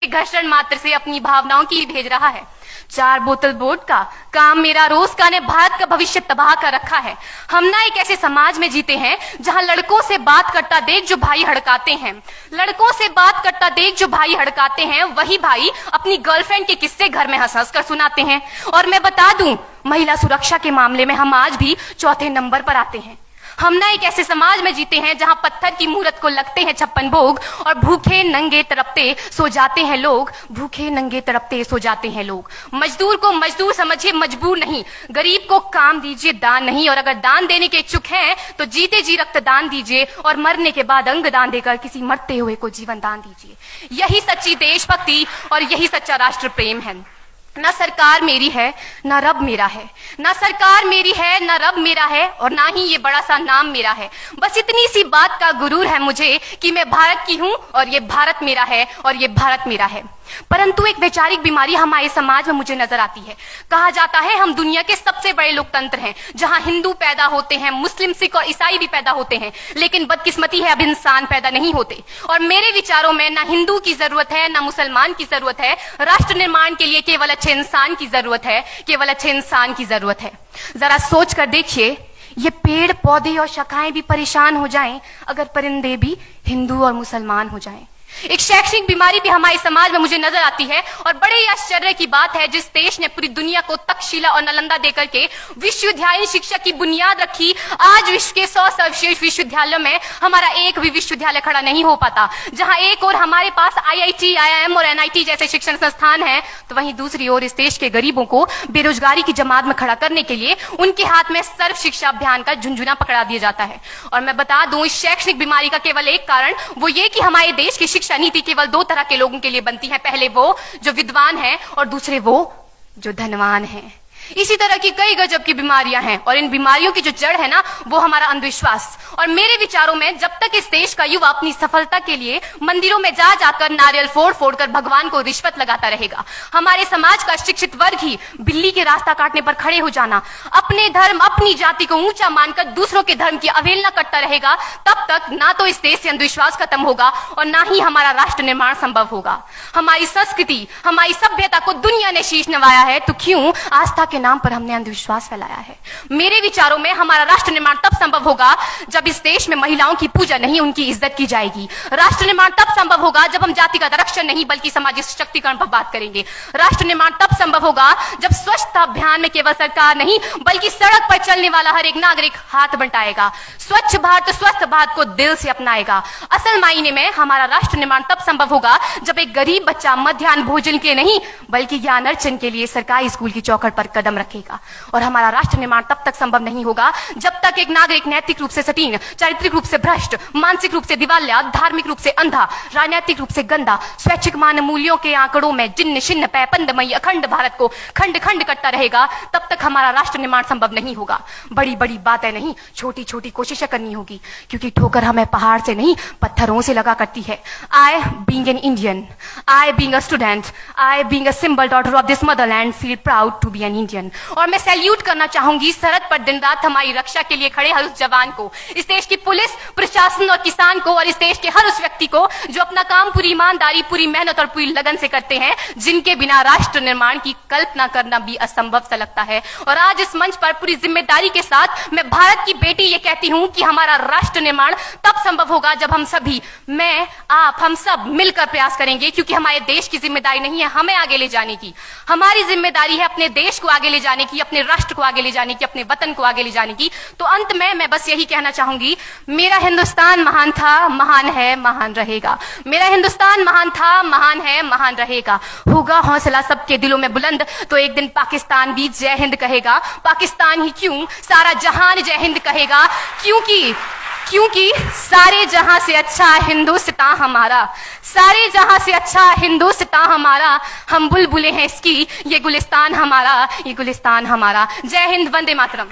घर्षण मात्र से अपनी भावनाओं की भेज रहा है। 4 बोतल वोट का काम मेरा रोज का ने भारत का भविष्य तबाह कर रखा है। हम ना एक ऐसे समाज में जीते हैं जहां लड़कों से बात करता देख जो भाई हड़काते हैं, लड़कों से बात करता देख जो भाई हड़काते हैं, वही भाई अपनी गर्लफ्रेंड के किस्से घर में हंस हंस कर सुनाते हैं। और मैं बता दूं, महिला सुरक्षा के मामले में हम आज भी चौथे नंबर पर आते हैं। हम ना एक ऐसे समाज में जीते हैं जहां पत्थर की मूरत को लगते हैं 56 भोग और भूखे नंगे तड़पते सो जाते हैं लोग, भूखे नंगे तड़पते सो जाते हैं लोग। मजदूर को मजदूर समझिए, मजबूर नहीं। गरीब को काम दीजिए, दान नहीं। और अगर दान देने के इच्छुक हैं तो जीते जी रक्तदान दीजिए और मरने के बाद अंग दान देकर किसी मरते हुए को जीवन दान दीजिए। यही सच्ची देशभक्ति और यही सच्चा राष्ट्र प्रेम है। ना सरकार मेरी है ना रब मेरा है, ना सरकार मेरी है ना रब मेरा है, और ना ही ये बड़ा सा नाम मेरा है। बस इतनी सी बात का गुरूर है मुझे कि मैं भारत की हूं और ये भारत मेरा है और ये भारत मेरा है। परंतु एक वैचारिक बीमारी हमारे समाज में मुझे नजर आती है। कहा जाता है हम दुनिया के सबसे बड़े लोकतंत्र हैं, जहां हिंदू पैदा होते हैं, मुस्लिम, सिख और ईसाई भी पैदा होते हैं, लेकिन बदकिस्मती है अब इंसान पैदा नहीं होते। और मेरे विचारों में ना हिंदू की जरूरत है ना मुसलमान की जरूरत है। राष्ट्र निर्माण के लिए केवल अच्छे इंसान की जरूरत है, केवल अच्छे इंसान की जरूरत है। जरा सोच कर देखिए, ये पेड़ पौधे और शाखाएं भी परेशान हो जाएं अगर परिंदे भी हिंदू और मुसलमान हो जाएं। एक शैक्षणिक बीमारी भी हमारे समाज में मुझे नजर आती है, और बड़े ही आश्चर्य की बात है, जिस देश ने पूरी दुनिया को तक्षशिला और नालंदा देकर के विश्वविद्यालय शिक्षा की बुनियाद रखी, आज विश्व के 100 सर्वश्रेष्ठ विश्वविद्यालयों में हमारा एक भी विश्वविद्यालय खड़ा नहीं हो पाता। जहां एक और हमारे पास IIT, IIM और NIT जैसे शिक्षण संस्थान हैं, तो वहीं दूसरी ओर इस देश के गरीबों को बेरोजगारी की जमात में खड़ा करने के लिए उनके हाथ में सर्व शिक्षा अभियान का झुंझुना पकड़ा दिया जाता है। और मैं बता दूं, इस शैक्षणिक बीमारी का केवल एक कारण वो ये कि हमारे देश की शिक्षा नीति केवल 2 तरह के लोगों के लिए बनती है। पहले वो जो विद्वान हैं और दूसरे वो जो धनवान हैं। इसी तरह की कई गजब की बीमारियां हैं, और इन बीमारियों की जो जड़ है ना, वो हमारा अंधविश्वास। और मेरे विचारों में जब तक इस देश का युवा अपनी सफलता के लिए मंदिरों में जा जाकर नारियल फोड़ फोड़ कर भगवान को रिश्वत लगाता रहेगा, हमारे समाज का शिक्षित वर्ग ही बिल्ली के रास्ता काटने पर खड़े हो जाना, अपने धर्म अपनी जाति को ऊंचा मानकर दूसरों के धर्म की अवहेलना करता रहेगा, तब तक ना तो इस देश से अंधविश्वास खत्म होगा और ना ही हमारा राष्ट्र निर्माण संभव होगा। हमारी संस्कृति, हमारी सभ्यता को दुनिया ने शीश नवाया है, तो क्यों आस्था के नाम पर हमने अंधविश्वास फैलाया है? मेरे विचारों में हमारा राष्ट्र निर्माण तब संभव होगा जब इस देश में महिलाओं की पूजा नहीं, उनकी इज्जत की जाएगी। राष्ट्र निर्माण तब संभव होगा जब हम जाति का आरक्षण नहीं बल्कि सामाजिक सशक्तिकरण पर बात करेंगे। राष्ट्र निर्माण तब संभव होगा जब स्वच्छता अभियान में केवल सरकार नहीं बल्कि सड़क पर चलने वाला हर एक नागरिक हाथ बंटाएगा, स्वच्छ भारत स्वस्थ भारत को दिल से अपनाएगा। असल मायने में हमारा राष्ट्र निर्माण तब संभव होगा जब एक गरीब बच्चा मध्याह्न भोजन के नहीं बल्कि ज्ञान अर्जन के लिए सरकारी स्कूल की चौखट पर कदम रखेगा। और हमारा राष्ट्र निर्माण तब तक संभव नहीं होगा जब तक एक नागरिक नैतिक रूप से सटीन, चारित्रिक रूप से भ्रष्ट, मानसिक रूप से दिवालिया, धार्मिक रूप से अंधा, राजनीतिक रूप से गंदा, स्वैच्छिक मान मूल्यों के आंकड़ों में जिन्न शिन्न पैपंदमयी अखंड भारत को खंड खंड करता रहेगा। तब तक हमारा राष्ट्र निर्माण संभव नहीं होगा। बड़ी बड़ी बातें नहीं, छोटी छोटी कोशिशें करनी होगी, क्योंकि ठोकर हमें पहाड़ से नहीं पत्थरों से लगा करती है। I being an Indian, I being a student, I being a symbol daughter of this motherland feel proud to be an Indian। और मैं सैल्यूट करना चाहूंगी सरहद पर दिन रात हमारी रक्षा के लिए खड़े हर उस जवान को, इस देश की पुलिस, प्रशासन और किसान को, और इस देश के हर उस व्यक्ति को जो अपना काम पूरी ईमानदारी, पूरी मेहनत और पूरी लगन से करते हैं, जिनके बिना राष्ट्र निर्माण की कल्पना करना भी असंभव सा लगता है। और आज इस मंच पर पूरी जिम्मेदारी के साथ मैं भारत की बेटी ये कहती हूं कि हमारा राष्ट्र निर्माण तब संभव होगा जब हम सभी, मैं, आप, हम सब मिलकर प्रयास करेंगे, क्योंकि हमारे देश की जिम्मेदारी नहीं है हमें आगे ले जाने की, हमारी जिम्मेदारी है अपने देश को आगे ले जाने की, अपने राष्ट्र को आगे ले जाने की, अपने वतन को आगे ले जाने की। तो अंत में मैं बस यही कहना चाहूंगी, मेरा हिंदुस्तान महान था, महान है, महान रहेगा। मेरा हिंदुस्तान महान था, महान है, महान रहेगा। होगा हौसला सबके दिलों में बुलंद तो एक दिन पाकिस्तान भी जय हिंद कहेगा। पाकिस्तान ही क्यों, सारा जहान जय हिंद कहेगा, क्योंकि सारे जहां से अच्छा हिंदुस्तान हमारा, सारे जहां से अच्छा हिंदुस्तान हमारा, हम बुलबुलें हैं इसकी, ये गुलिस्तान हमारा, ये गुलिस्तान हमारा। जय हिंद, वंदे मातरम।